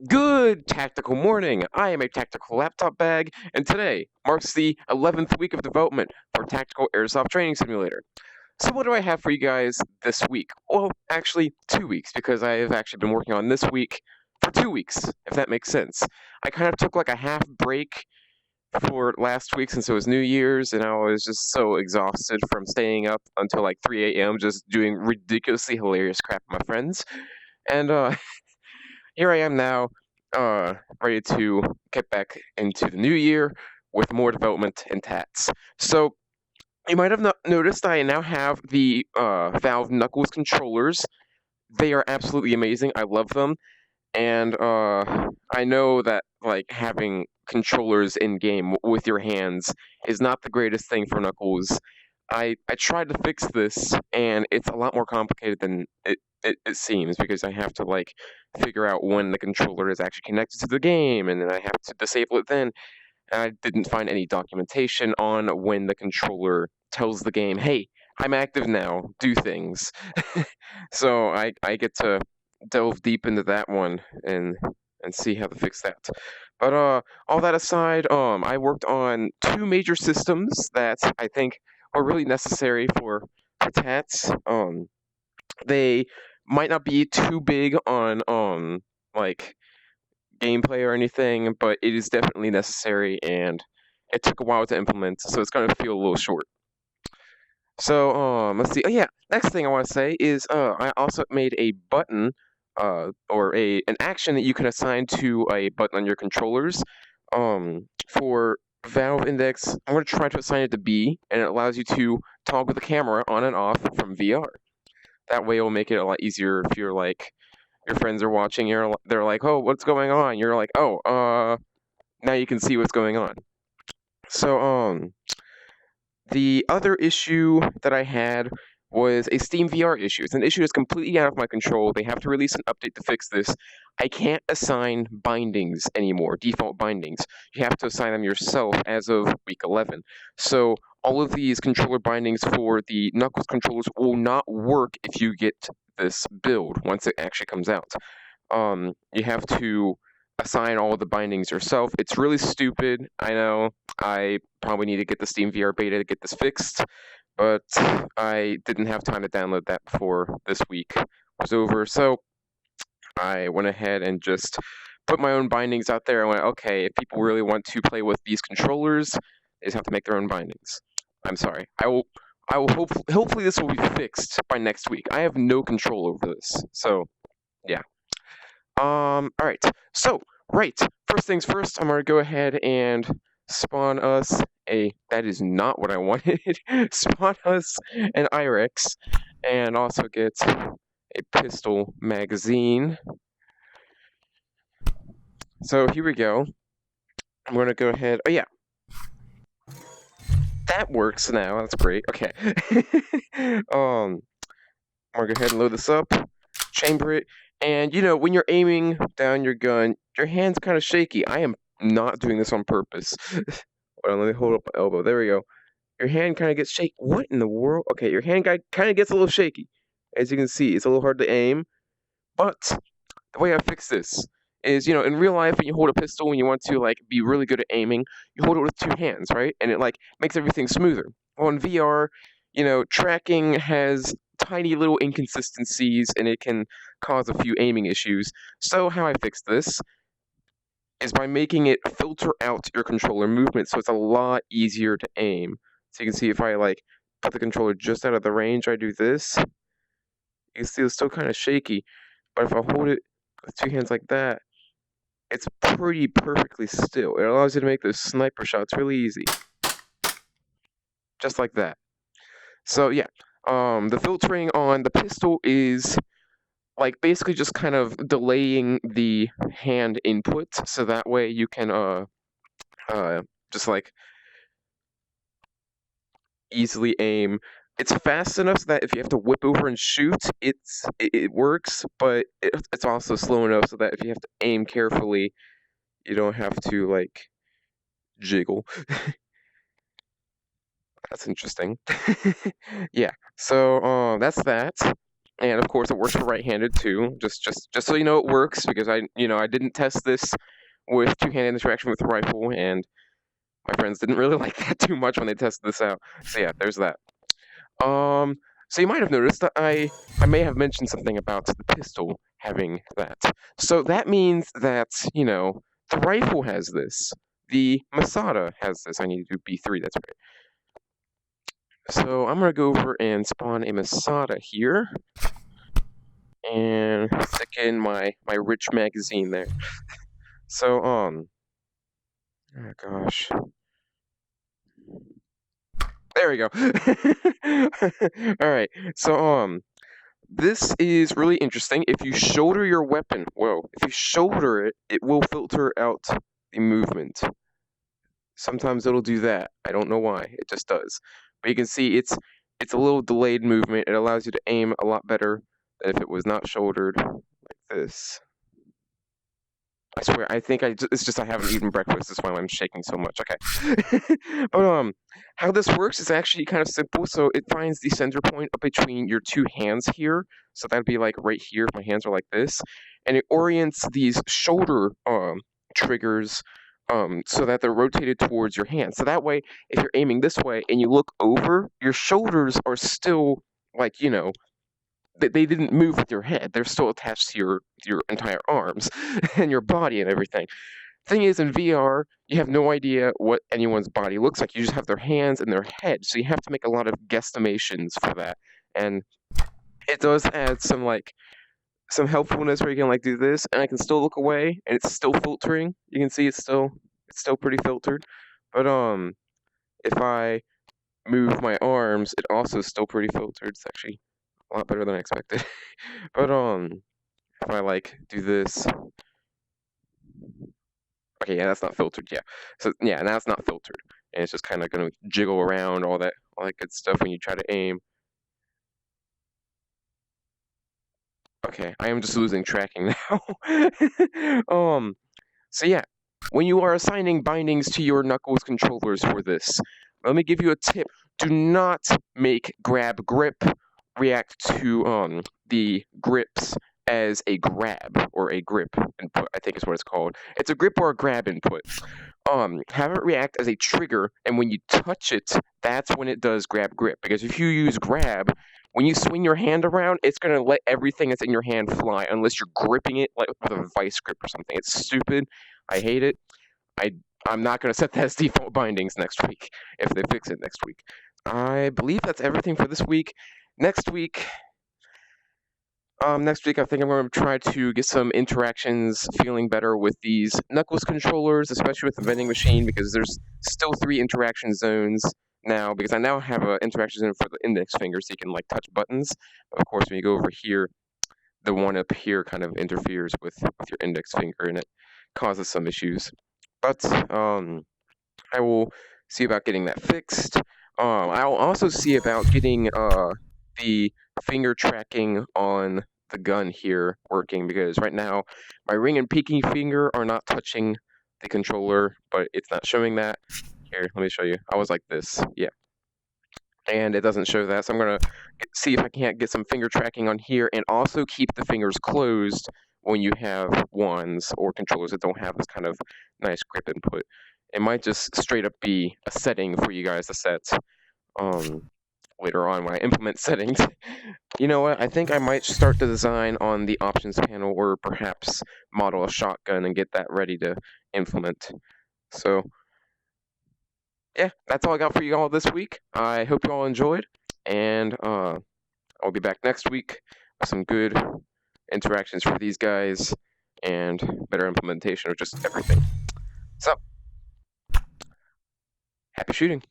Good tactical morning. I am a tactical laptop bag, and today marks the 11th week of development for Tactical Airsoft Training Simulator. So, what do I have for you guys this week? Well, actually, 2 weeks, because I have actually been working on this week for 2 weeks, if that makes sense. I kind of took like a half break for last week since it was New Year's, and I was just so exhausted from staying up until like 3 a.m. just doing ridiculously hilarious crap with my friends. And here I am now, ready to get back into the new year with more development in TATS. So you might have noticed I now have the Valve Knuckles controllers. They are absolutely amazing. I love them, and I know that like having controllers in game with your hands is not the greatest thing for Knuckles. I tried to fix this, and it's a lot more complicated than it seems, because I have to like figure out when the controller is actually connected to the game, and then I have to disable it then. And I didn't find any documentation on when the controller tells the game, "Hey, I'm active now. Do things." So I get to delve deep into that one and see how to fix that. But all that aside, I worked on two major systems that I think are really necessary for TATS. They might not be too big on like gameplay or anything, but it is definitely necessary, and it took a while to implement, so it's gonna feel a little short. So let's see. Oh yeah, next thing I want to say is I also made a button or an action that you can assign to a button on your controllers. For Valve Index, I'm going to try to assign it to B, and it allows you to toggle the camera on and off from VR. That way, it will make it a lot easier if you're like your friends are watching. They're like, "Oh, what's going on?" You're like, "Oh, now you can see what's going on." So the other issue that I had was a Steam VR issue. It's an issue that's completely out of my control. They have to release an update to fix this. I can't assign bindings anymore, default bindings. You have to assign them yourself as of week 11. So all of these controller bindings for the Knuckles controllers will not work if you get this build once it actually comes out. You have to assign all the bindings yourself. It's really stupid. I know. I probably need to get the Steam VR beta to get this fixed, but I didn't have time to download that before this week was over. So I went ahead and just put my own bindings out there. I went, okay, if people really want to play with these controllers, they just have to make their own bindings. I'm sorry. I will hopefully this will be fixed by next week. I have no control over this. So yeah. All right. So, right. First things first, I'm gonna go ahead and spawn us a. That is not what I wanted. Spawn us an IREX, and also get a pistol magazine. So here we go. I'm gonna go ahead. Oh yeah, that works now. That's great. Okay. I'm gonna go ahead and load this up, chamber it, and when you're aiming down your gun, your hand's kind of shaky. I am not doing this on purpose. Hold on, let me hold up my elbow. There we go. Your hand kind of gets shaky. What in the world? Okay, your hand kind of gets a little shaky. As you can see, it's a little hard to aim. But the way I fix this is, in real life, when you hold a pistol and you want to like be really good at aiming, you hold it with two hands, right? And it like makes everything smoother. Well, in VR, tracking has tiny little inconsistencies, and it can cause a few aiming issues. So how I fix this is by making it filter out your controller movement, so it's a lot easier to aim. So you can see if I like put the controller just out of the range, I do this. You can see it's still kind of shaky, but if I hold it with two hands like that, it's pretty perfectly still. It allows you to make those sniper shots really easy, just like that. So yeah, the filtering on the pistol is like basically just kind of delaying the hand input, so that way you can just like easily aim. It's fast enough so that if you have to whip over and shoot, it works, but it's also slow enough so that if you have to aim carefully, you don't have to like jiggle. That's interesting. Yeah. So that's that. and of course it works for right-handed too. Just so you know, it works because I didn't test this with two-handed interaction with the rifle, and my friends didn't really like that too much when they tested this out. So yeah, there's that. So you might have noticed that I may have mentioned something about the pistol having that. So that means that, the rifle has this. The Masada has this. I need to do B3, that's right. So I'm going to go over and spawn a Masada here. And stick in my rich magazine there. So, oh gosh. There we go. Alright, so, this is really interesting. If you shoulder your weapon, if you shoulder it, it will filter out the movement. Sometimes it'll do that. I don't know why. It just does. But you can see it's a little delayed movement. It allows you to aim a lot better than if it was not shouldered like this. I swear, I think it's just I haven't eaten breakfast. That's why I'm shaking so much. Okay. But how this works is actually kind of simple. So it finds the center point up between your two hands here. So that'd be like right here if my hands are like this. And it orients these shoulder triggers so that they're rotated towards your hand. So that way, if you're aiming this way and you look over, your shoulders are still like, they didn't move with your head. They're still attached to your entire arms and your body and everything. Thing is, in VR, you have no idea what anyone's body looks like. You just have their hands and their head, so you have to make a lot of guesstimations for that. And it does add some helpfulness where you can do this, and I can still look away, and it's still filtering. You can see it's still pretty filtered. But if I move my arms, it also is still pretty filtered. It's actually a lot better than I expected. But if I do this, okay, yeah, that's not filtered. Yeah, so yeah, now it's not filtered, and it's just kind of gonna jiggle around all that good stuff when you try to aim. Okay, I am just losing tracking now. So yeah, when you are assigning bindings to your Knuckles controllers for this, let me give you a tip. Do not make grab grip react to the grips as a grab or a grip input, I think is what it's called. It's a grip or a grab input. Have it react as a trigger, and when you touch it, that's when it does grab grip. Because if you use grab, when you swing your hand around, it's gonna let everything that's in your hand fly unless you're gripping it like with a vice grip or something. It's stupid. I hate it. I'm not gonna set that as default bindings next week if they fix it next week. I believe that's everything for this week. Next week, I think I'm going to try to get some interactions feeling better with these Knuckles controllers, especially with the vending machine, because there's still 3 interaction zones now, because I now have an interaction zone for the index finger, so you can touch buttons. But of course, when you go over here, the one up here kind of interferes with your index finger, and it causes some issues. But I will see about getting that fixed. I'll also see about getting the finger tracking on the gun here working, because right now my ring and pinky finger are not touching the controller, but it's not showing that. Here, let me show you. I was like this, yeah. And it doesn't show that, so I'm going to see if I can't get some finger tracking on here and also keep the fingers closed when you have wands or controllers that don't have this kind of nice grip input. It might just straight up be a setting for you guys to set later on when I implement settings. You know what? I think I might start the design on the options panel, or perhaps model a shotgun and get that ready to implement. So, yeah, that's all I got for you all this week. I hope you all enjoyed, and I'll be back next week with some good interactions for these guys and better implementation of just everything. So, happy shooting.